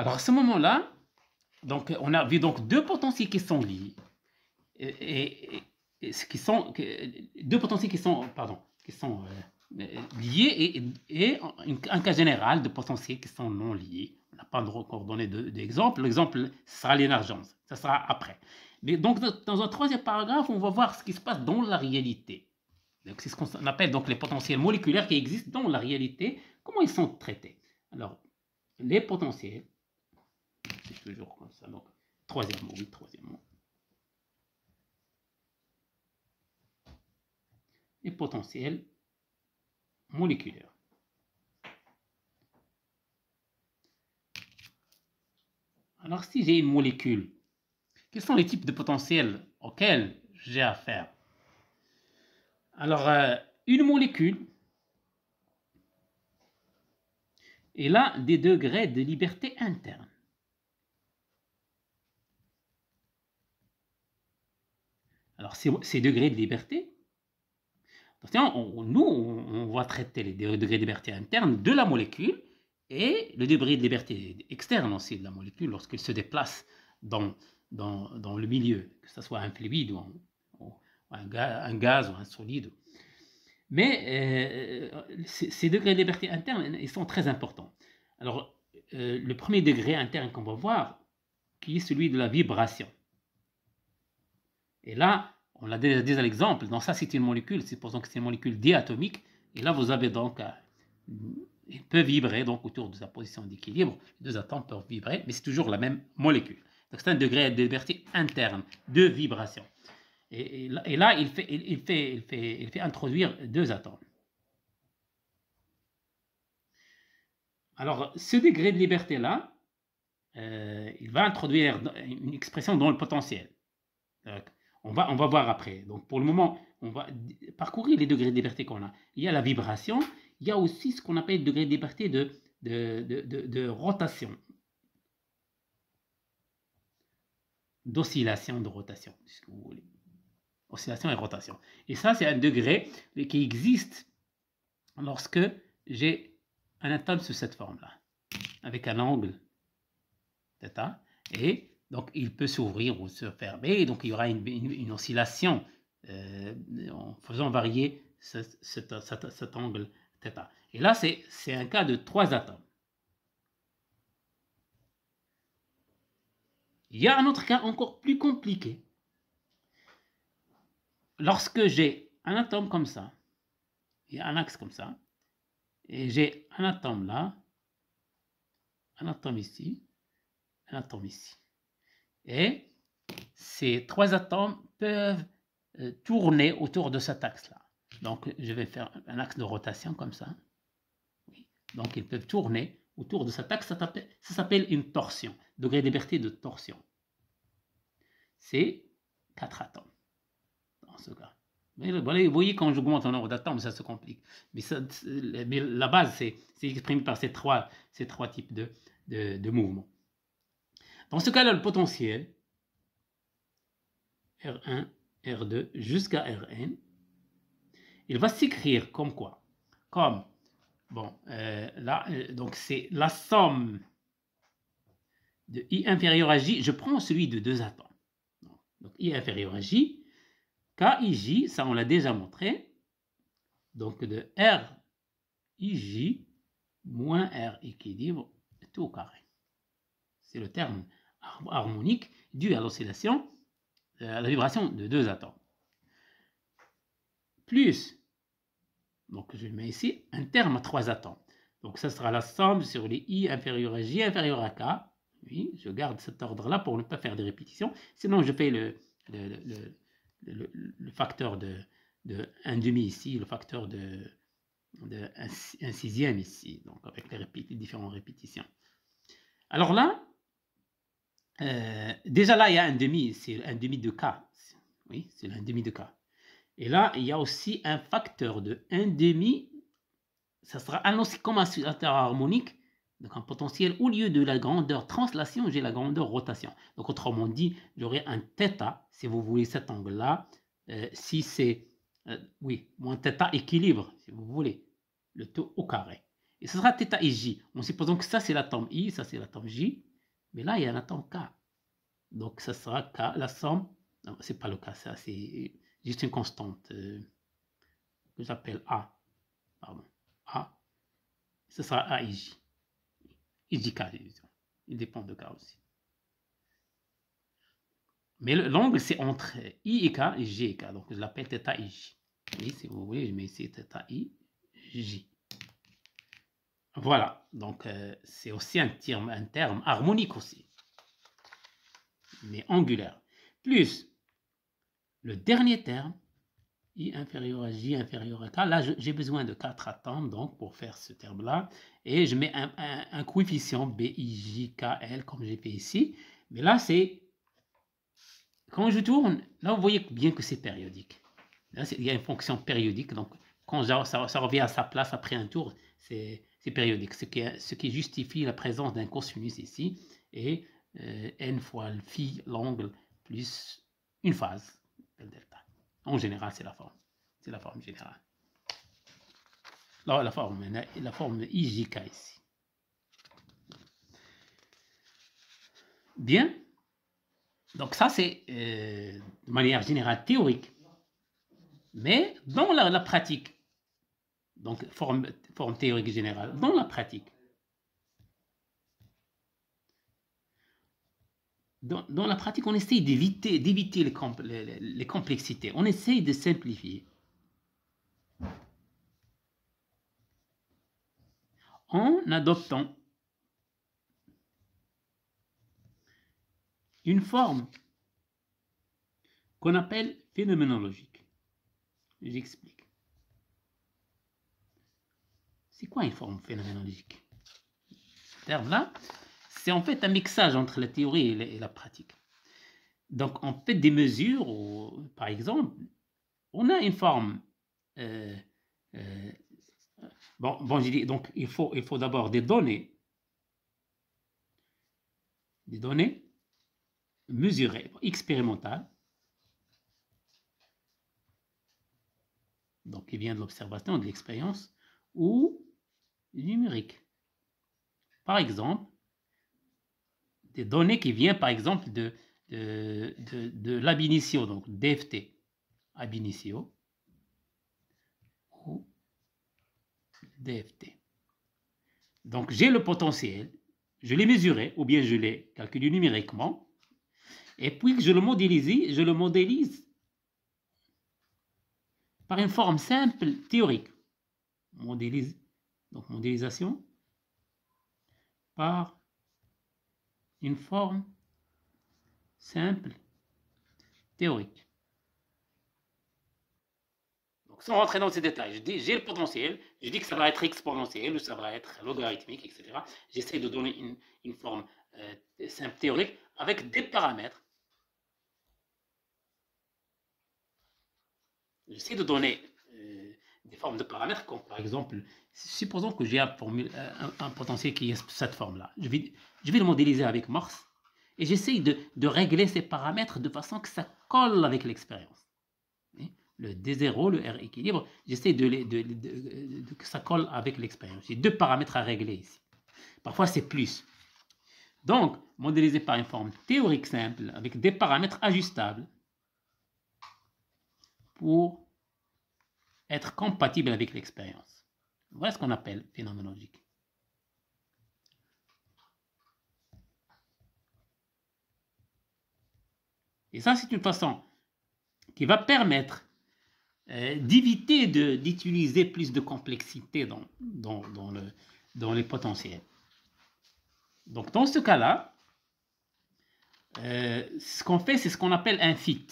Alors, à ce moment-là, donc, on a vu donc deux potentiels qui sont liés. Deux potentiels qui sont, pardon, qui sont liés et un cas général de potentiels qui sont non liés. On n'a pas encore donné d'exemple. L'exemple sera l'émergence. Ça sera après. Mais donc, dans un troisième paragraphe, on va voir ce qui se passe dans la réalité. C'est ce qu'on appelle donc les potentiels moléculaires qui existent dans la réalité. Comment ils sont traités? Alors, les potentiels, c'est toujours comme ça. Donc, troisièmement. Les potentiels moléculaires. Alors, si j'ai une molécule, quels sont les types de potentiels auxquels j'ai affaire? Alors, une molécule, elle a des degrés de liberté interne. Alors, ces degrés de liberté, nous, on va traiter les degrés de liberté interne de la molécule et le degré de liberté externe aussi de la molécule lorsqu'elle se déplace dans le milieu, que ce soit un fluide ou un gaz ou un solide. Mais ces degrés de liberté interne, ils sont très importants. Alors, le premier degré interne qu'on va voir, qui est celui de la vibration. Et là, on a déjà l'exemple. Donc ça, c'est une molécule. Supposons que c'est une molécule diatomique. Et là, vous avez donc... il peut vibrer donc autour de sa position d'équilibre. Les deux atomes peuvent vibrer, mais c'est toujours la même molécule. Donc c'est un degré de liberté interne de vibration. Et là, il fait introduire deux atomes. Alors, ce degré de liberté-là, il va introduire une expression dans le potentiel. On va voir après. Donc, pour le moment, on va parcourir les degrés de liberté qu'on a. Il y a la vibration, il y a aussi ce qu'on appelle le degré de liberté de rotation. D'oscillation, de rotation, si vous voulez. Oscillation et rotation. Et ça, c'est un degré qui existe lorsque j'ai un atome sous cette forme-là, avec un angle θ, et donc il peut s'ouvrir ou se fermer, et donc il y aura une oscillation en faisant varier cet angle θ. Et là, c'est un cas de trois atomes. Il y a un autre cas encore plus compliqué. Lorsque j'ai un atome comme ça, il y a un axe comme ça, et j'ai un atome là, un atome ici, un atome ici. Et ces trois atomes peuvent tourner autour de cet axe-là. Donc, je vais faire un axe de rotation comme ça. Oui. Donc, ils peuvent tourner autour de cet axe. Ça s'appelle une torsion, degré de liberté de torsion. C'est 4 atomes dans ce cas. Mais vous voyez, quand j'augmente le nombre d'atomes, ça se complique. Mais la base, c'est exprimé par ces trois types de mouvements. Dans ce cas-là, le potentiel, R1, R2 jusqu'à Rn, il va s'écrire comme quoi? Comme, bon, là, donc c'est la somme de I inférieur à J, je prends celui de deux atomes. Donc I inférieur à J, KIJ, ça on l'a déjà montré, donc de RIJ moins R équilibre tout au carré. C'est le terme harmonique dû à l'oscillation, à la vibration de deux atomes. Plus, donc je mets ici, un terme à trois atomes. Donc ça sera la somme sur les I inférieur à J inférieur à K. Oui, je garde cet ordre-là pour ne pas faire de répétition. Sinon, je fais le facteur de 1,5 ici, le facteur de 1/6 ici, donc avec les différentes répétitions. Alors là, déjà là, il y a 1/2, c'est 1/2 de K. Oui, c'est 1/2 de K. Et là, il y a aussi un facteur de 1/2, ça sera annoncé comme un oscillateur harmonique, donc un potentiel, au lieu de la grandeur translation, j'ai la grandeur rotation. Donc autrement dit, j'aurai un θ, si vous voulez cet angle-là, si c'est, oui, moins θ équilibre, si vous voulez, le tout au carré. Et ce sera θ et J. En supposant que ça c'est l'atome I, ça c'est l'atome J, Mais là, il y a un atome K. Donc, ça sera K, la somme. Non, c'est pas le K, ça, c'est juste une constante que j'appelle A. Pardon. A. Ce sera AIJ. IJK, il dépend de K aussi. Mais l'angle, c'est entre I et K et J et K. Donc, je l'appelle θ IJ. Oui, si vous voulez, je mets ici θ IJ. Voilà. Donc, c'est aussi un terme harmonique aussi. Mais angulaire. Plus le dernier terme, I inférieur à J inférieur à K. Là, j'ai besoin de 4 atomes donc, pour faire ce terme-là. Et je mets un coefficient BIJKL comme j'ai fait ici. Mais là, c'est... Quand je tourne, là, vous voyez bien que c'est périodique. Là, il y a une fonction périodique. Donc, quand ça revient à sa place après un tour, c'est périodique. Ce qui justifie la présence d'un cosinus ici. Et n fois phi, l'angle, plus une phase, delta. En général, c'est la forme. C'est la forme générale. Là, la forme IJK ici. Bien. Donc ça, c'est de manière générale théorique. Mais dans la pratique, donc forme théorique générale, dans la pratique, dans la pratique, on essaye d'éviter les complexités. On essaye de simplifier. En adoptant une forme qu'on appelle phénoménologique. J'explique. C'est quoi une forme phénoménologique? Ce terme-là, c'est en fait un mixage entre la théorie et la pratique. Donc, on fait des mesures, par exemple, on a une forme. Bon, j'ai dit, donc il faut d'abord des données mesurées, expérimentales, donc qui viennent de l'observation, de l'expérience, ou numériques. Par exemple, des données qui viennent, par exemple, de l'ab initio, donc DFT, ab initio, ou DFT. Donc, j'ai le potentiel, je l'ai mesuré, ou bien je l'ai calculé numériquement, et puis que je le modélise par une forme simple théorique. Donc, modélisation par une forme simple théorique. Donc, sans rentrer dans ces détails, je dis j'ai le potentiel, je dis que ça va être exponentiel ou ça va être logarithmique, etc. J'essaie de donner une forme simple théorique avec des paramètres. J'essaie de donner des formes de paramètres, comme par exemple, supposons que j'ai un potentiel qui est cette forme-là. Je vais le modéliser avec Morse et j'essaie de régler ces paramètres de façon que ça colle avec l'expérience. Le D0, le R équilibre, j'essaie que ça colle avec l'expérience. J'ai deux paramètres à régler ici. Parfois, c'est plus. Donc, modélisé par une forme théorique simple avec des paramètres ajustables pour être compatible avec l'expérience. Voilà ce qu'on appelle phénoménologique. Et ça, c'est une façon qui va permettre d'éviter d'utiliser plus de complexité dans les potentiels. Donc, dans ce cas-là, ce qu'on fait, c'est ce qu'on appelle un fit,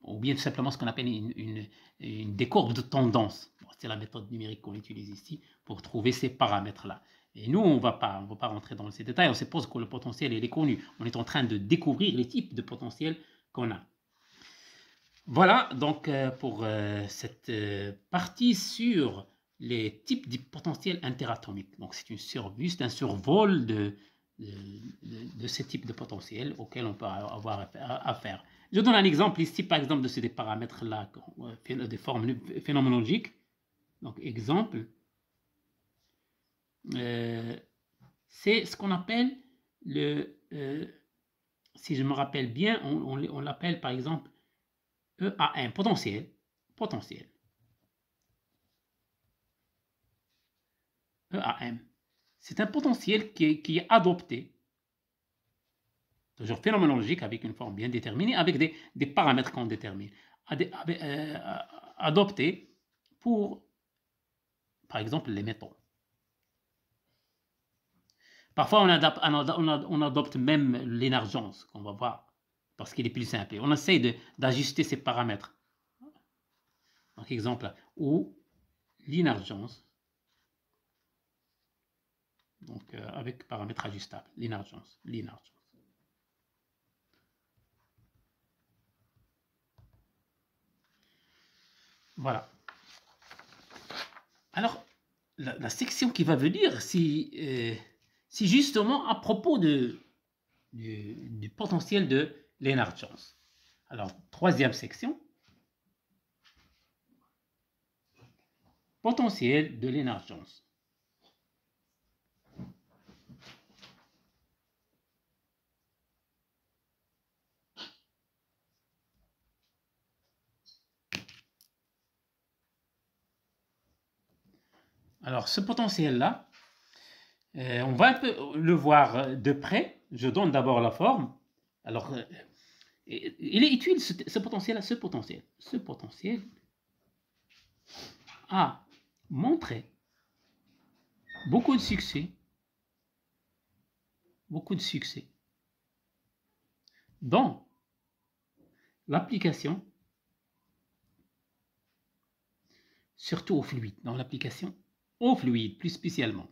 ou bien tout simplement ce qu'on appelle des courbes de tendance. Bon, c'est la méthode numérique qu'on utilise ici pour trouver ces paramètres-là. Et nous, on ne va pas rentrer dans ces détails, on suppose que le potentiel il est connu. On est en train de découvrir les types de potentiels qu'on a. Voilà donc pour cette partie sur les types de potentiels interatomiques. Donc c'est juste un survol de ces types de potentiels auxquels on peut avoir affaire. Je donne un exemple ici, par exemple, de ces paramètres-là, des formes phénoménologiques. Donc exemple, c'est ce qu'on appelle si je me rappelle bien, on l'appelle par exemple EAM, potentiel. EAM. C'est un potentiel qui est adopté, toujours phénoménologique, avec une forme bien déterminée, avec des paramètres qu'on détermine, adoptés pour, par exemple, les métaux. Parfois, on adopte même l'émergence, qu'on va voir, parce qu'il est plus simple. On essaie d'ajuster ces paramètres. Donc, exemple, ou l'émergence, donc avec paramètres ajustables, l'émergence. Voilà. Alors, la section qui va venir, c'est justement à propos du potentiel de l'émergence. Alors, troisième section, potentiel de l'émergence. Alors, ce potentiel-là, on va un peu le voir de près. Je donne d'abord la forme. Alors, il est utile, ce potentiel-là, ce potentiel a montré beaucoup de succès dans l'application, surtout au fluide, dans l'application au fluide plus spécialement.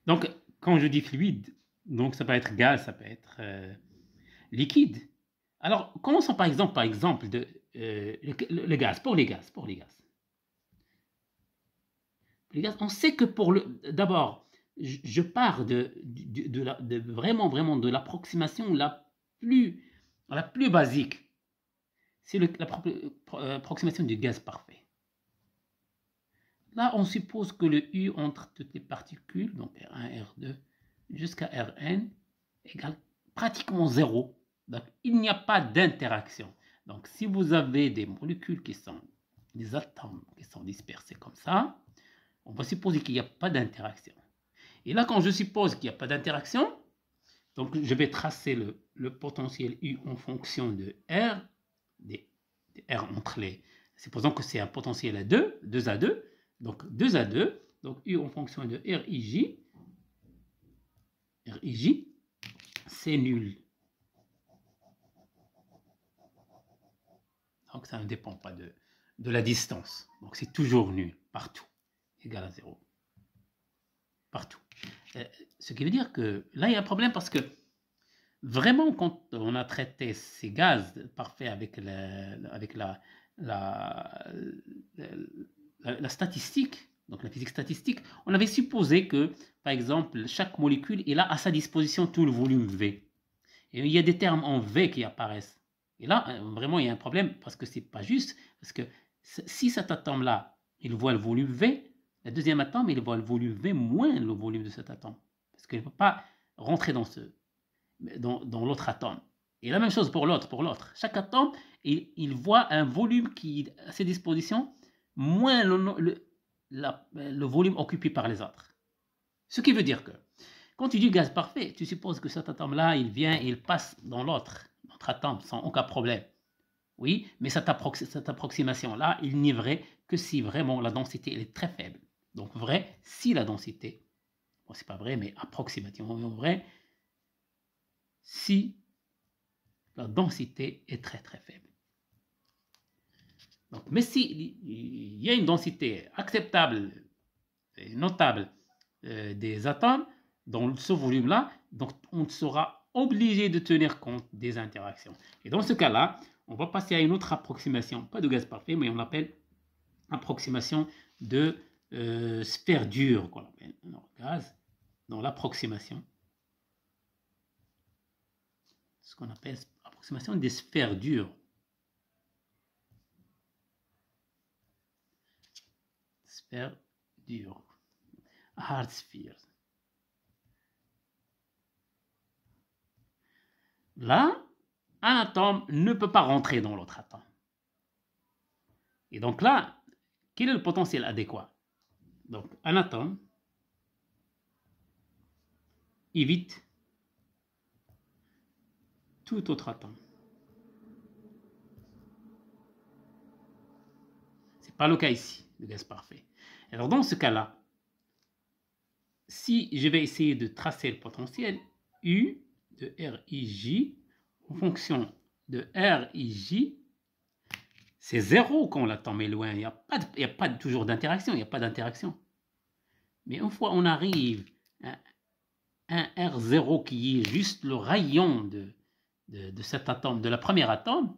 Donc, quand je dis fluide, donc ça peut être gaz, ça peut être liquide. Alors, commençons par exemple de le gaz, pour les gaz. Les gaz, on sait que d'abord, je pars vraiment de l'approximation la plus basique. C'est l'approximation du gaz parfait. Là, on suppose que le U entre toutes les particules, donc R1, R2, jusqu'à Rn, égale pratiquement 0. Donc, il n'y a pas d'interaction. Donc, si vous avez des molécules des atomes qui sont dispersés comme ça, on va supposer qu'il n'y a pas d'interaction. Et là, quand je suppose qu'il n'y a pas d'interaction, donc je vais tracer le potentiel U en fonction de R, des R entre les... Supposons que c'est un potentiel à 2 à 2, donc 2 à 2, donc U en fonction de RIJ, c'est nul. Donc ça ne dépend pas de la distance. Donc c'est toujours nul, partout, égal à 0. Partout. Ce qui veut dire que là, il y a un problème parce que vraiment, quand on a traité ces gaz parfaits avec la statistique, donc la physique statistique, on avait supposé que, par exemple, chaque molécule, il a à sa disposition tout le volume V. Et il y a des termes en V qui apparaissent. Et là, vraiment, il y a un problème parce que c'est pas juste. Parce que si cet atome-là, il voit le volume V, le deuxième atome, il voit le volume V moins le volume de cet atome. Parce qu'il ne peut pas rentrer dans l'autre atome. Et la même chose pour l'autre. Chaque atome, il voit un volume qui est à ses dispositions moins le volume occupé par les autres. Ce qui veut dire que quand tu dis gaz parfait, tu supposes que cet atome-là, il vient et il passe dans l'autre atome sans aucun problème. Oui, mais cette approximation-là, il n'est vrai que si vraiment la densité est très faible. Donc vrai, si la densité, bon, c'est pas vrai, mais approximativement vrai, si la densité est très très faible. Donc, mais si il y a une densité acceptable et notable des atomes dans ce volume-là, donc on sera obligé de tenir compte des interactions. Et dans ce cas-là, on va passer à une autre approximation, pas de gaz parfait, mais on l'appelle approximation de sphère dure, qu'on appelle gaz, dans l'approximation, ce qu'on appelle approximation des sphères dures. sphère dure. Hard spheres. Là, un atome ne peut pas rentrer dans l'autre atome. Et donc là, quel est le potentiel adéquat? Donc, un atome évite tout autre atome. Ce n'est pas le cas ici, le gaz parfait. Alors, dans ce cas-là, si je vais essayer de tracer le potentiel, U de RIJ en fonction de RIJ, c'est 0 quand l'atome est loin. Il n'y a pas toujours d'interaction, il n'y a pas d'interaction. Mais une fois on arrive à un R0 qui est juste le rayon de cet atome, de la première atome,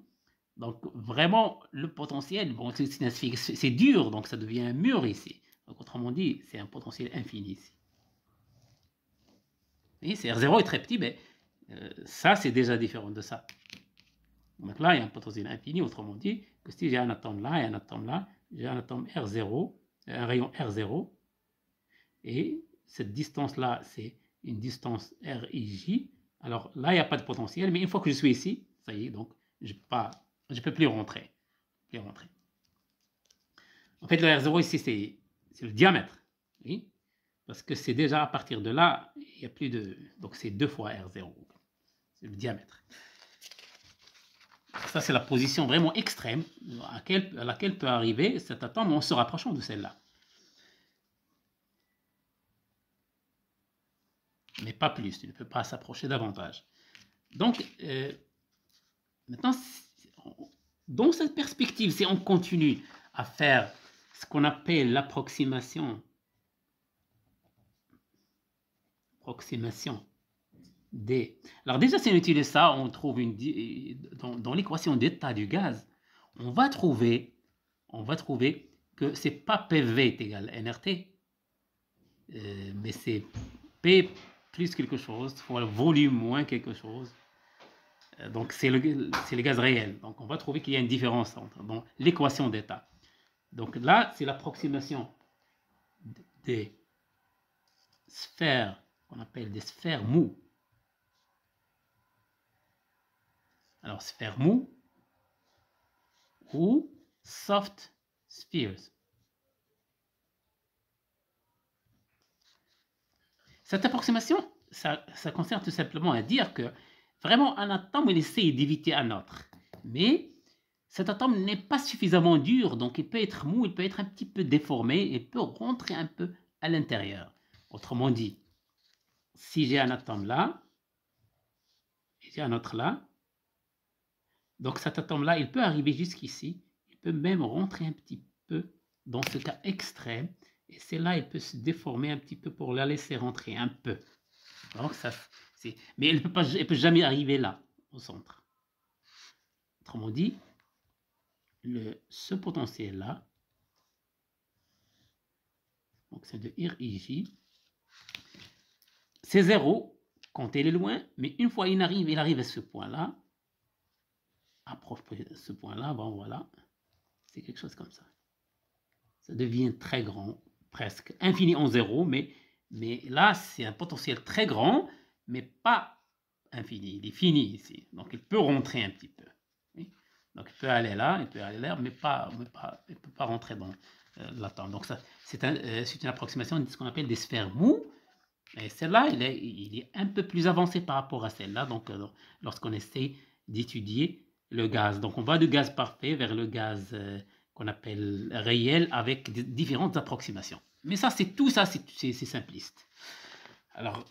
donc vraiment le potentiel, bon, c'est dur, donc ça devient un mur ici. Donc autrement dit, c'est un potentiel infini ici. Et R0 est très petit, mais ça c'est déjà différent de ça. Donc là, il y a un potentiel infini, autrement dit, que si j'ai un atome là et un atome là, j'ai un atome R0, un rayon R0, et cette distance-là, c'est une distance RIJ. Alors là, il n'y a pas de potentiel, mais une fois que je suis ici, ça y est, donc je ne peux plus rentrer. En fait, le R0 ici, c'est le diamètre, oui, parce que c'est déjà à partir de là, il n'y a plus de... Donc c'est 2 fois R0, c'est le diamètre. Ça, c'est la position vraiment extrême à laquelle peut arriver cet atome en se rapprochant de celle-là. Mais pas plus, tu ne peux pas s'approcher davantage. Donc, maintenant, dans cette perspective, si on continue à faire ce qu'on appelle l'approximation des... Alors déjà, si on utilise ça, on trouve dans l'équation d'état du gaz, on va trouver que c'est pas PV est égal à nRT, mais c'est P plus quelque chose fois le volume moins quelque chose. Donc c'est le gaz réel. Donc on va trouver qu'il y a une différence dans l'équation d'état. Donc là, c'est l'approximation des sphères qu'on appelle des sphères moues. Alors sphères moues ou soft spheres. Cette approximation, ça concerne tout simplement à dire que vraiment un atome, il essaie d'éviter un autre. Mais cet atome n'est pas suffisamment dur, donc il peut être mou, il peut être un petit peu déformé, il peut rentrer un peu à l'intérieur. Autrement dit, si j'ai un atome là, et j'ai un autre là, donc cet atome-là, il peut arriver jusqu'ici, il peut même rentrer un petit peu dans ce cas extrême, et c'est là il peut se déformer un petit peu pour la laisser rentrer un peu. Donc ça, mais elle ne peut jamais arriver là, au centre. Autrement dit, ce potentiel-là, donc c'est de RIJ, c'est 0 quand elle est loin, mais une fois il arrive à ce point-là, approche de ce point-là, bon voilà, c'est quelque chose comme ça. Ça devient très grand, presque infini en 0, mais là c'est un potentiel très grand, mais pas infini, il est fini ici, donc il peut rentrer un petit peu. Oui. Donc il peut aller là, il peut aller là, mais il ne peut pas rentrer dans l'atome. Donc c'est une approximation de ce qu'on appelle des sphères moues. Et celle-là, il est un peu plus avancé par rapport à celle-là, donc lorsqu'on essaie d'étudier le gaz. Donc on va du gaz parfait vers le gaz qu'on appelle réel avec différentes approximations. Mais ça, c'est tout ça, c'est simpliste. Alors,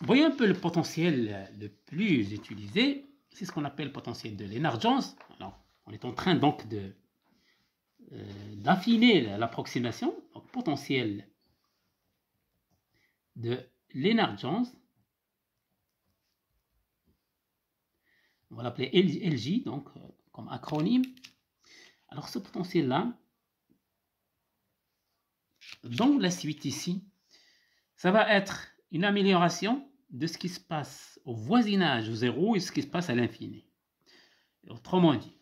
voyez un peu le potentiel le plus utilisé, c'est ce qu'on appelle le potentiel de Lennard-Jones. Alors, on est en train donc d'affiner l'approximation, donc potentiel de Lennard-Jones. On va l'appeler LJ, donc comme acronyme. Alors ce potentiel-là, dans la suite ici, ça va être une amélioration de ce qui se passe au voisinage au zéro et ce qui se passe à l'infini. Autrement dit,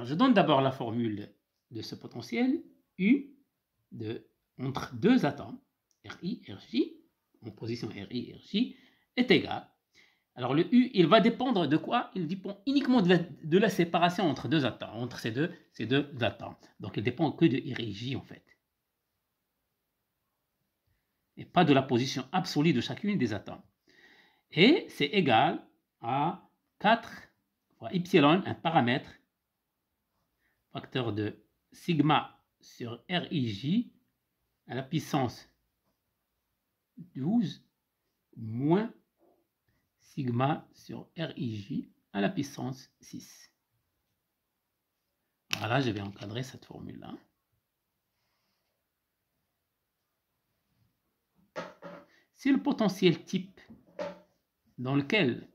je donne d'abord la formule de ce potentiel, U de entre deux atomes, RI, RJ, en position RI, RJ, est égal. Alors le U, il va dépendre de quoi? Il dépend uniquement de la séparation entre deux atomes, entre ces deux atomes. Donc il dépend que de RJ en fait. Et pas de la position absolue de chacune des atomes. Et c'est égal à 4 fois epsilon, un paramètre, facteur de sigma sur RIJ à la puissance 12 moins sigma sur RIJ à la puissance 6. Voilà, je vais encadrer cette formule-là. Si le potentiel type dans lequel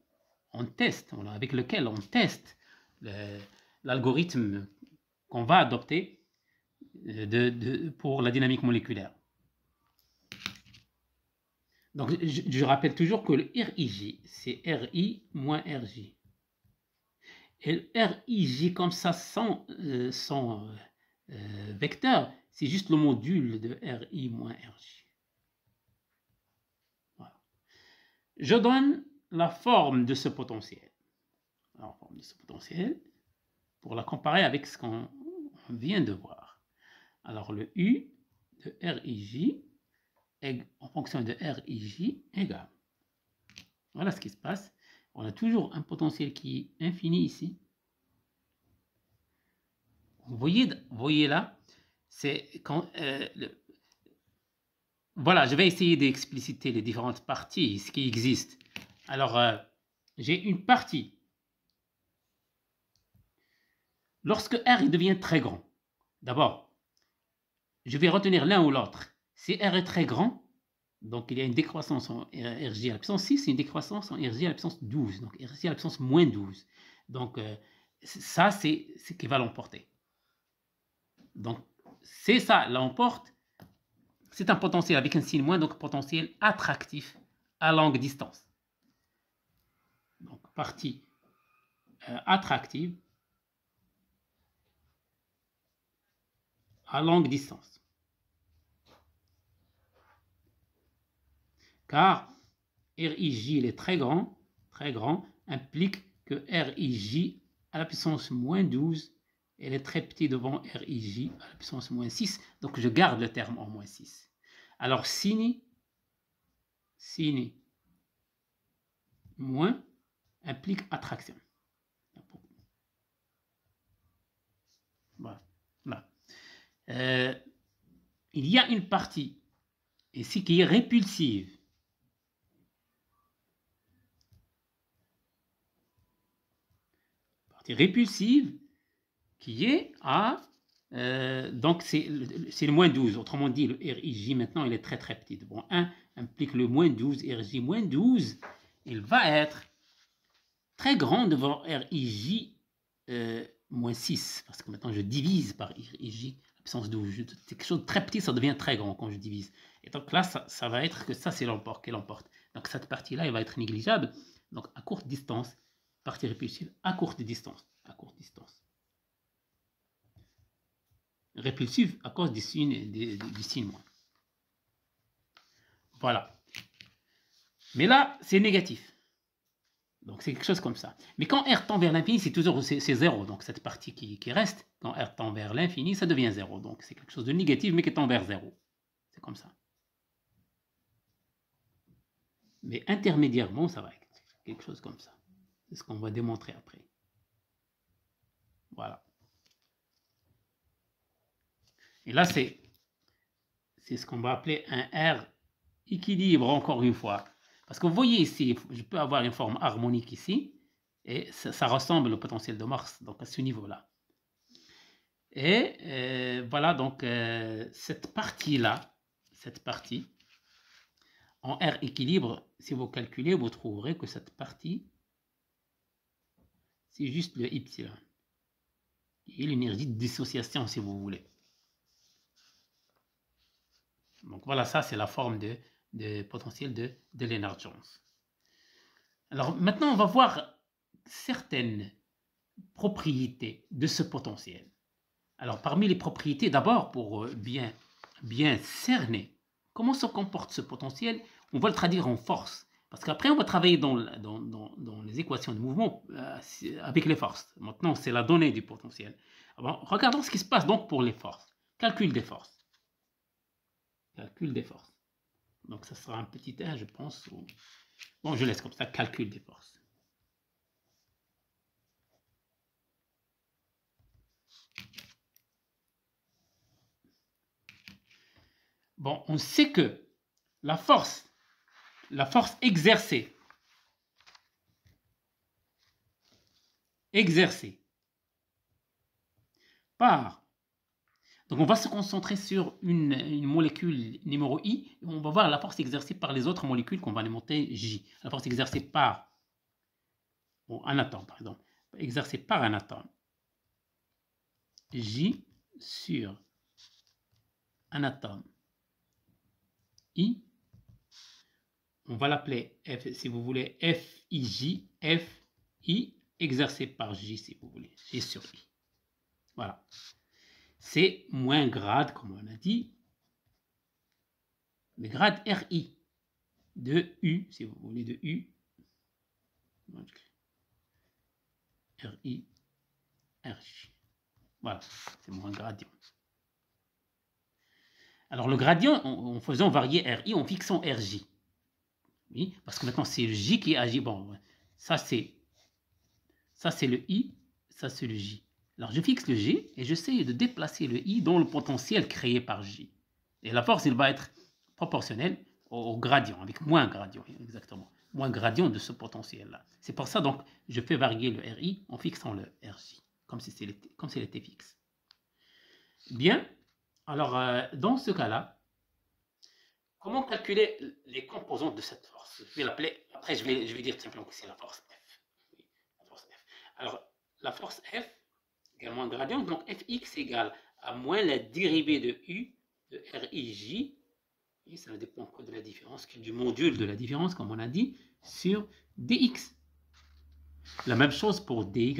on teste, avec lequel on teste l'algorithme qu'on va adopter pour la dynamique moléculaire. Donc, je rappelle toujours que le RIJ, c'est RI moins RJ. Et le RIJ comme ça, sans vecteur, c'est juste le module de RI moins RJ. Voilà. Je donne la forme de ce potentiel. La forme de ce potentiel pour la comparer avec ce qu'on vient de voir. Alors, le U de RIJ en fonction de RIJ égale. Voilà ce qui se passe. On a toujours un potentiel qui est infini ici. Vous voyez là, c'est quand voilà, je vais essayer d'expliciter les différentes parties, ce qui existe. Alors, j'ai une partie. Lorsque R devient très grand, d'abord, je vais retenir l'un ou l'autre. Si R est très grand, donc il y a une décroissance en RJ à la puissance 6 et une décroissance en RJ à la puissance 12. Donc RJ à la puissance moins 12. Donc ça, c'est ce qui va l'emporter. Donc c'est ça, l'emporte. C'est un potentiel avec un signe moins, donc potentiel attractif à longue distance. Donc partie attractive à longue distance. Car RIJ il est très grand, implique que RIJ à la puissance moins 12, elle est très petit devant RIJ à la puissance moins 6, donc je garde le terme en moins 6. Alors sini moins implique attraction. Voilà. Il y a une partie ici qui est répulsive. Répulsive qui est à donc c'est le moins 12, autrement dit le RIJ maintenant il est très petit. Bon, 1 implique le moins 12, RJ moins 12, il va être très grand devant RIJ moins 6, parce que maintenant je divise par RIJ la puissance 12, quelque chose de très petit ça devient très grand quand je divise, et donc là ça va être que ça c'est l'emporte, qu'elle emporte, donc cette partie là elle va être négligeable, donc à courte distance, partie répulsive à courte distance, répulsive à cause du signe moins. Voilà. Mais là, c'est négatif. Donc c'est quelque chose comme ça. Mais quand R tend vers l'infini, c'est toujours c'est 0. Donc cette partie qui reste, quand R tend vers l'infini, ça devient 0. Donc c'est quelque chose de négatif, mais qui tend vers 0. C'est comme ça. Mais intermédiairement, ça va être quelque chose comme ça. C'est ce qu'on va démontrer après. Voilà. Et là, c'est ce qu'on va appeler un R équilibre, encore une fois. Parce que vous voyez ici, je peux avoir une forme harmonique ici, et ça ressemble au potentiel de Morse, donc à ce niveau-là. Et voilà, donc cette partie-là, en R équilibre, si vous calculez, vous trouverez que cette partie, c'est juste le epsilon. Et l'énergie de dissociation, si vous voulez. Donc voilà, ça c'est la forme de potentiel de Lennard-Jones. Alors maintenant, on va voir certaines propriétés de ce potentiel. Alors parmi les propriétés, d'abord pour bien bien cerner comment se comporte ce potentiel, on va le traduire en force. Parce qu'après, on va travailler dans les équations de mouvement avec les forces. Maintenant, c'est la donnée du potentiel. Alors, regardons ce qui se passe donc pour les forces. Calcul des forces. Calcul des forces. Donc, ça sera un petit 1, je pense. Bon, je laisse comme ça, calcul des forces. Bon, on sait que la force exercée par... Donc, on va se concentrer sur une molécule numéro I. On va voir la force exercée par les autres molécules qu'on va alimenter J. La force exercée par un atome, par exemple. Exercée par un atome. J sur un atome I. On va l'appeler F, si vous voulez, FIJ, FI, exercé par J, si vous voulez, J sur I. Voilà. C'est moins grade, comme on a dit, le grade RI de U, si vous voulez, de U. RI, RJ. Voilà, c'est moins gradient. Alors le gradient, en faisant varier RI, en fixant RJ. Oui, parce que maintenant c'est le J qui agit. Bon, ça c'est le I, ça c'est le J. Alors je fixe le J et j'essaie de déplacer le I dans le potentiel créé par J. Et la force, il va être proportionnelle au gradient, avec moins gradient, exactement. Moins gradient de ce potentiel-là. C'est pour ça, donc, je fais varier le RI en fixant le RJ, comme s'il était fixe. Bien, alors, dans ce cas-là, comment calculer les composantes de cette force? Je vais l'appeler, après je vais dire simplement que c'est la force F. Oui, la force F. Alors, la force F, également un gradient, donc Fx égale à moins la dérivée de U de RIJ, et ça ne dépend que de la différence, du module de la différence, comme on a dit, sur dx. La même chose pour dy.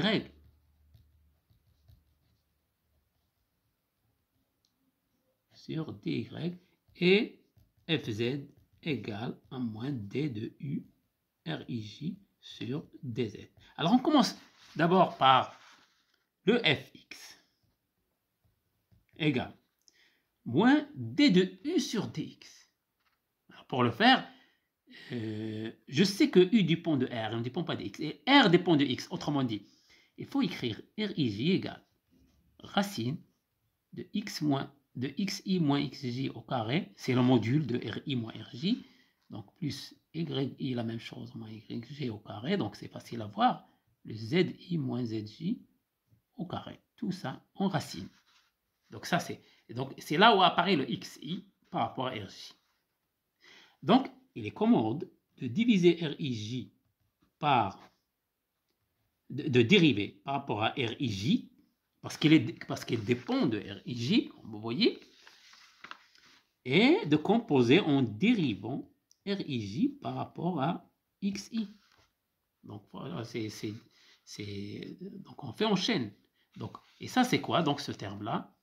Sur dy et fz égale à moins d de u rij sur dz. Alors on commence d'abord par le fx égale moins d de u sur dx. Alors pour le faire, je sais que u dépend de r, ne dépend pas de x, et r dépend de x. Autrement dit, il faut écrire rij égale racine de xi moins xj au carré, c'est le module de ri moins rj, donc plus yi la même chose moins yj au carré, donc c'est facile à voir, le zi moins zj au carré, tout ça en racine. Donc ça c'est là où apparaît le xi par rapport à rj. Donc il est commode de diviser rij par de dériver par rapport à rij parce qu'il dépend de rij, comme vous voyez, et de composer en dérivant rij par rapport à xi. Donc voilà, donc on fait en chaîne. Donc, et ça c'est quoi donc ce terme-là?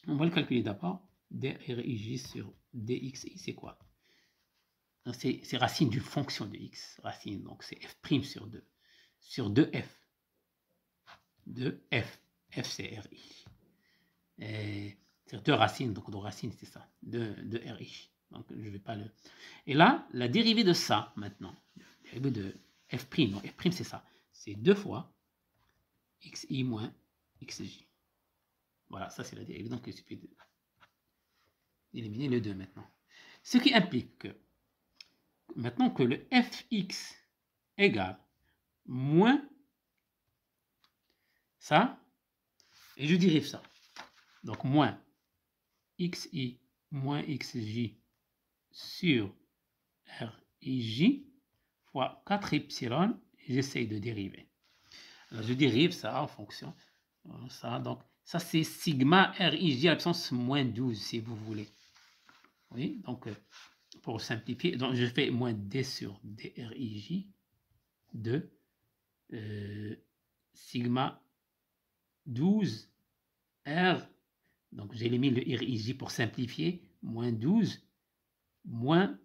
On va le calculer d'abord. drij sur dxi, c'est quoi? C'est racine d'une fonction de x. Racine, donc c'est f' sur 2. Sur 2f. De f. F c'est ri. C'est 2 racines, donc 2 racines c'est ça. De ri. Donc je vais pas le... Et là, la dérivée de ça maintenant. La dérivée de f'. Donc f' c'est ça. C'est 2 fois xi moins xj. Voilà, ça c'est la dérivée. Donc il suffit d'éliminer le 2 maintenant. Ce qui implique que maintenant que le fx égale moins ça, et je dérive ça. Donc moins xi moins xj sur rij fois 4 epsilon, et j'essaye de dériver. Alors je dérive ça en fonction. Ça, donc ça c'est sigma rij à l'absence moins 12 si vous voulez. Oui, donc pour simplifier, donc je fais moins d sur drij de sigma 12 r Donc, j'ai mis le RIJ pour simplifier. Moins 12, moins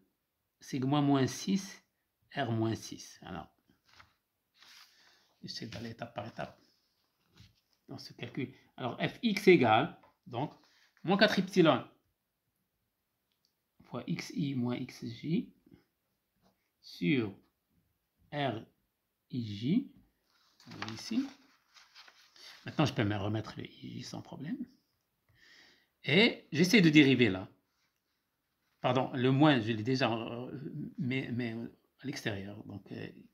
sigma moins 6, R moins 6. Alors, j'essaie d'aller étape par étape dans ce calcul. Alors, Fx égale, donc, moins 4 epsilon fois xi moins xj sur RIJ, ici. Maintenant, je peux me remettre le ij sans problème. Et j'essaie de dériver là. Pardon, le moins, je l'ai déjà, mais à l'extérieur. Donc,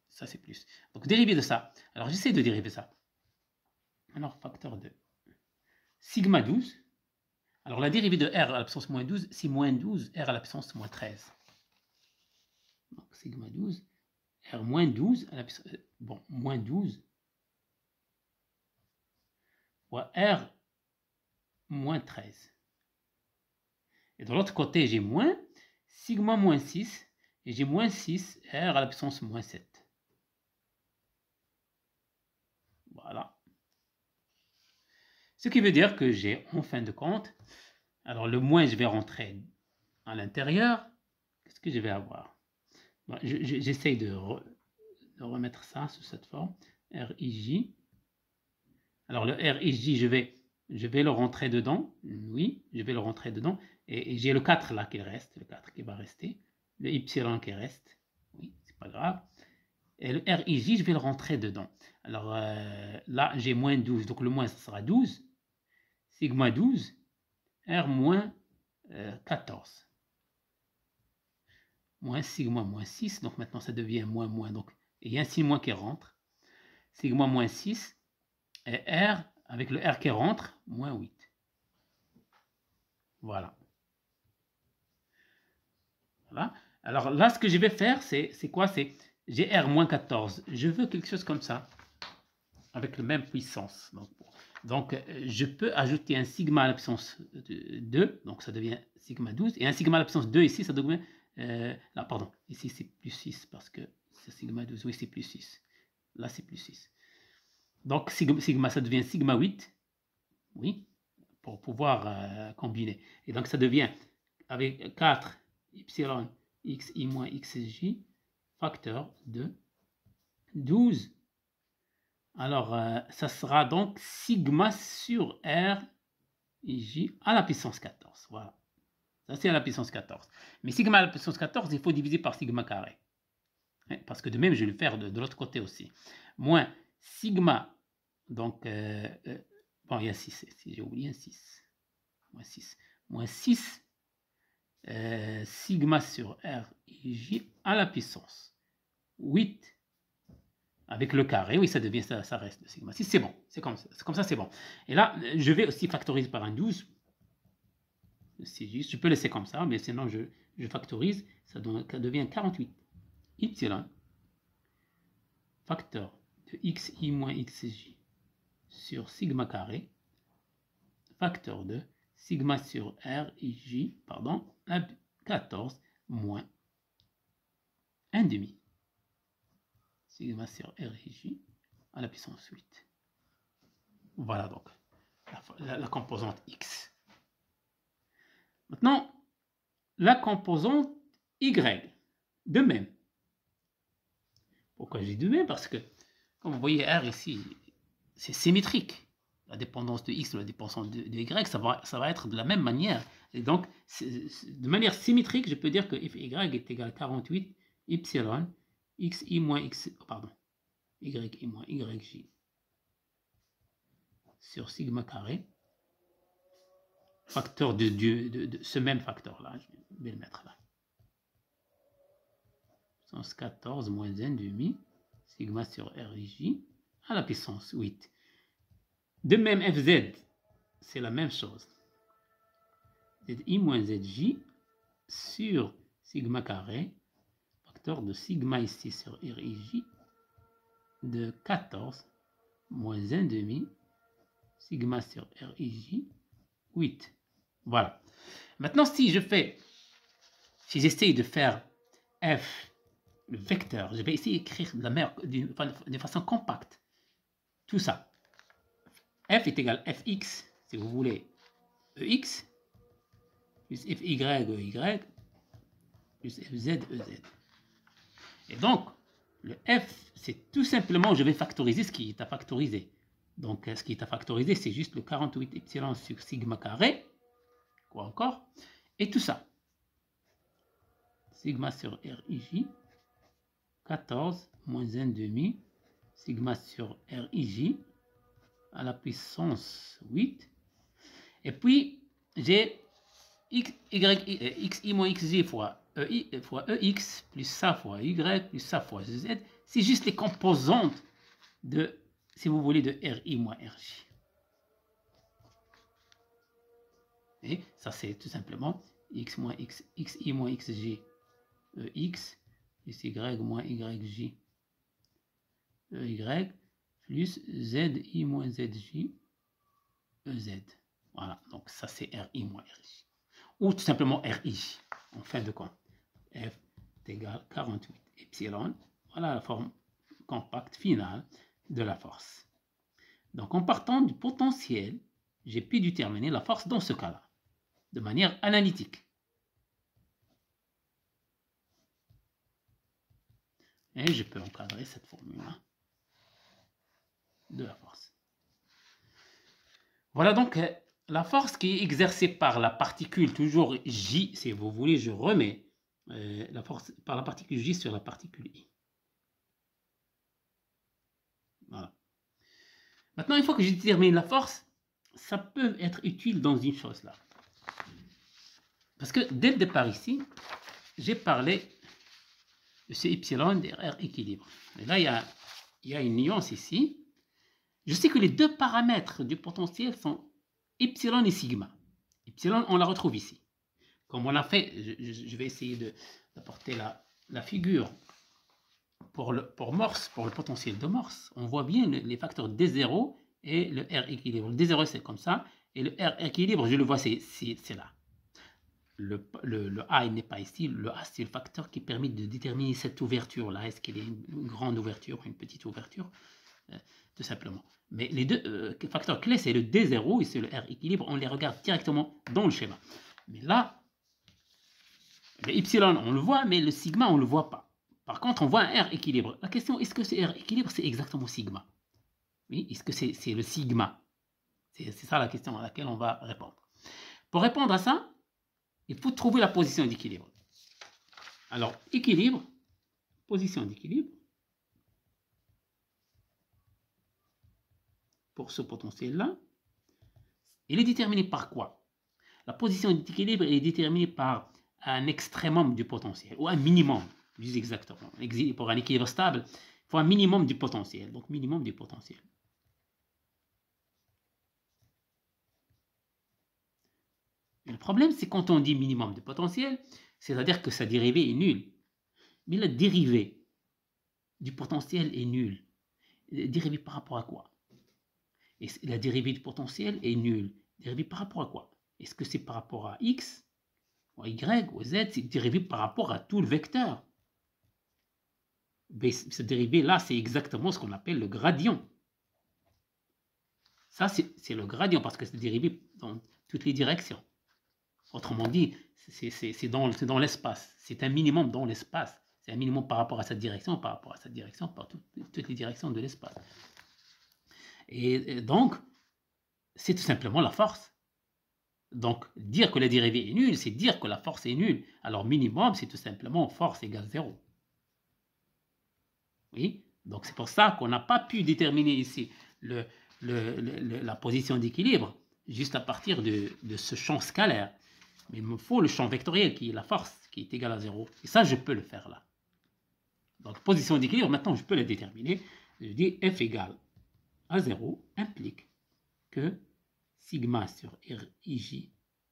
ça, c'est plus. Donc, dériver de ça. Alors, j'essaie de dériver ça. Alors, facteur de sigma 12. Alors, la dérivée de R à la puissance moins 12, c'est moins 12, R à la puissance moins 13. Donc, sigma 12, R moins 12 à la puissance... Bon, moins 12 fois R moins 13. Et de l'autre côté, j'ai moins sigma moins 6, et j'ai moins 6, R à la puissance moins 7. Voilà. Ce qui veut dire que j'ai, en fin de compte, alors le moins, je vais rentrer à l'intérieur. Qu'est-ce que je vais avoir? Bon, j'essaye de remettre ça sous cette forme. RIJ. Alors le RIJ, je vais le rentrer dedans. Oui, je vais le rentrer dedans. Et j'ai le 4 là qui reste, le 4 qui va rester. Le Y qui reste. Oui, c'est pas grave. Et le RIJ, je vais le rentrer dedans. Alors là, j'ai moins 12. Donc le moins, ça sera 12. Sigma 12. R moins 14. Moins sigma moins 6. Donc maintenant, ça devient moins moins. Donc il y a un signe moins qui rentre. Sigma moins 6. Et R, avec le R qui rentre, moins 8. Voilà. Voilà. Alors là, ce que je vais faire, c'est quoi? C'est j'ai R moins 14. Je veux quelque chose comme ça, avec la même puissance. Donc, je peux ajouter un sigma à la puissance 2, donc ça devient sigma 12, et un sigma à la puissance 2 ici, ça devient... là, pardon, ici c'est plus 6, parce que c'est sigma 12, oui, c'est plus 6. Là, c'est plus 6. Donc, sigma, ça devient sigma 8, oui, pour pouvoir combiner. Et donc, ça devient, avec 4 epsilon xi moins xj, facteur de 12. Alors, ça sera donc sigma sur R ij à la puissance 14. Voilà. Ça, c'est à la puissance 14. Mais sigma à la puissance 14, il faut diviser par sigma carré. Parce que de même, je vais le faire de l'autre côté aussi. Moins sigma, donc, bon, il y a 6, si j'ai oublié un 6. Moins 6. Moins 6 sigma sur R ij à la puissance 8. Avec le carré, oui, ça devient, ça reste le sigma 6, c'est bon, c'est comme ça, c'est bon. Et là, je vais aussi factoriser par un 12. C'est juste, je peux laisser comme ça, mais sinon je factorise, ça devient 48 epsilon facteur de xi moins xj sur sigma carré, facteur de sigma sur r ij, pardon, 14 moins 1 demi. Sigma sur RIJ à la puissance 8. Voilà donc la composante X. Maintenant, la composante Y. De même. Pourquoi j'ai de même? Parce que, comme vous voyez, R ici, c'est symétrique. La dépendance de X ou la dépendance de Y, ça va être de la même manière. Et donc, de manière symétrique, je peux dire que f Y est égal à 48 epsilon xi moins x, pardon, yi moins yj sur sigma carré, facteur de ce même facteur là, je vais le mettre là, puissance 14 moins 1 demi sigma sur rij à la puissance 8. De même fz, c'est la même chose, zi moins zj sur sigma carré, facteur de sigma ici sur rij de 14 moins 1 demi sigma sur rij 8. Voilà. Maintenant, si j'essaye de faire f, le vecteur, je vais essayer d'écrire de façon compacte tout ça. F est égal à fx, si vous voulez, EX plus FY EY plus FZ EZ. Et donc, le F, c'est tout simplement, je vais factoriser ce qui est à factoriser. Donc, ce qui est à factoriser, c'est juste le 48 epsilon sur sigma carré. Quoi encore? Et tout ça. Sigma sur RIJ. 14 moins 1 demi. Sigma sur RIJ. À la puissance 8. Et puis, j'ai xi moins xj fois EX plus ça fois Y plus ça fois Z. C'est juste les composantes de, si vous voulez, de RI moins RJ. Et ça, c'est tout simplement xi moins xj EX plus Y moins YJ EY plus ZI moins ZJ EZ. Voilà, donc ça c'est RI moins RJ. Ou tout simplement RI, en fin de compte. F est égal à 48 epsilon. Voilà la forme compacte finale de la force. Donc en partant du potentiel, j'ai pu déterminer la force dans ce cas-là, de manière analytique. Et je peux encadrer cette formule-là de la force. Voilà donc la force qui est exercée par la particule, toujours J, si vous voulez, je remets la force par la particule J sur la particule I. Voilà. Maintenant, une fois que j'ai déterminé la force, ça peut être utile dans une chose là. Parce que dès le départ ici, j'ai parlé de ce epsilon de R équilibre. Et là, il y a une nuance ici. Je sais que les deux paramètres du potentiel sont epsilon et sigma. Epsilon, on la retrouve ici. Comme on a fait, je vais essayer d'apporter la figure pour Morse, pour le potentiel de Morse. On voit bien les facteurs D0 et le R équilibre. Le D0, c'est comme ça. Et le R équilibre, je le vois, c'est là. Le A, il n'est pas ici. Le A, c'est le facteur qui permet de déterminer cette ouverture-là. Est-ce qu'il y a une grande ouverture, une petite ouverture tout simplement. Mais les deux facteurs clés, c'est le D0 et c'est le R équilibre. On les regarde directement dans le schéma. Mais là, le epsilon, on le voit, mais le sigma, on ne le voit pas. Par contre, on voit un R équilibre. La question, est-ce que ce R équilibre, c'est exactement sigma? Oui, est-ce que c'est le sigma? C'est ça la question à laquelle on va répondre. Pour répondre à ça, il faut trouver la position d'équilibre. Alors, équilibre, position d'équilibre, pour ce potentiel-là, il est déterminé par quoi? La position d'équilibre est déterminée par un extrémum du potentiel, ou un minimum, plus exactement. Pour un équilibre stable, il faut un minimum du potentiel, donc minimum du potentiel. Le problème, c'est quand on dit minimum de potentiel, c'est-à-dire que sa dérivée est nulle. Mais la dérivée du potentiel est nulle. Dérivée par rapport à quoi? Et la dérivée du potentiel est nulle. Dérivée par rapport à quoi? Est-ce que c'est par rapport à x, ou à y, ou à z? C'est dérivé par rapport à tout le vecteur. Mais cette dérivée-là, c'est exactement ce qu'on appelle le gradient. Ça, c'est le gradient parce que c'est dérivé dans toutes les directions. Autrement dit, c'est dans l'espace. C'est un minimum dans l'espace. C'est un minimum par rapport à cette direction, par toutes les directions de l'espace. Et donc, c'est tout simplement la force. Donc, dire que la dérivée est nulle, c'est dire que la force est nulle. Alors, minimum, c'est tout simplement force égale 0. Oui, donc c'est pour ça qu'on n'a pas pu déterminer ici la position d'équilibre juste à partir de ce champ scalaire. Mais il me faut le champ vectoriel qui est la force, qui est égal à 0. Et ça, je peux le faire là. Donc, position d'équilibre, maintenant, je peux la déterminer. Je dis F égale à 0 implique que sigma sur RIJ,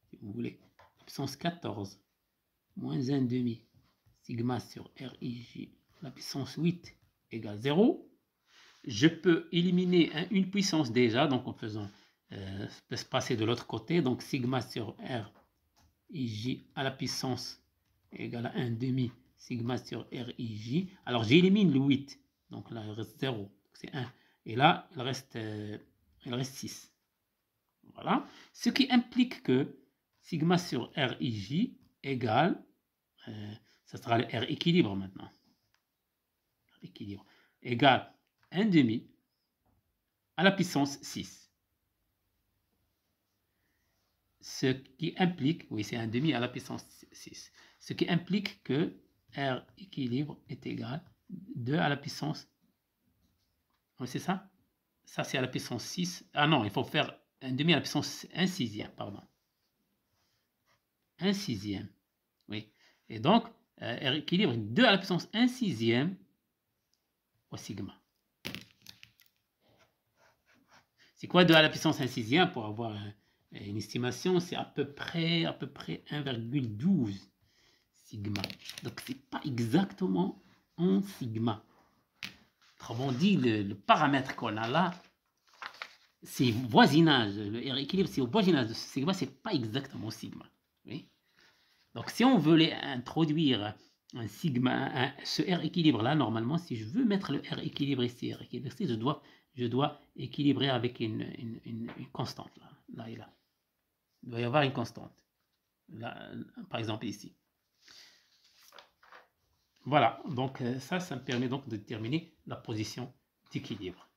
si vous voulez, puissance 14 moins 1 demi, sigma sur RIJ, la puissance 8 égale 0. Je peux éliminer une puissance déjà, donc en faisant se passer de l'autre côté, donc sigma sur RIJ à la puissance égale à 1 demi sigma sur RIJ. Alors j'élimine le 8, donc là il reste 0, c'est 1. Et là il reste 6. Voilà. Ce qui implique que sigma sur RIJ égale, ça sera le R équilibre maintenant, équilibre, égale 1/2 à la puissance 6. Ce qui implique, oui, c'est 1/2 à la puissance 6. Ce qui implique que R équilibre est égal à 2 à la puissance. Oui, c'est ça? Ça, c'est à la puissance 6. Ah non, il faut faire 1/2 à la puissance 1/6, pardon. 1/6. Oui. Et donc, R équilibre 2 à la puissance 1/6 au sigma. C'est quoi 2 à la puissance 1/6 pour avoir une estimation? C'est à peu près 1,12 sigma. Donc, c'est pas exactement en sigma. Autrement dit, le paramètre qu'on a là, c'est voisinage. Le R équilibre, c'est au voisinage de ce sigma, c'est pas exactement sigma. Oui. Donc, si on veut introduire un sigma, ce R équilibre là, normalement, si je veux mettre le R équilibre ici, je dois équilibrer avec une constante là et là. Il doit y avoir une constante. Là, par exemple ici. Voilà, donc ça me permet donc de déterminer la position d'équilibre.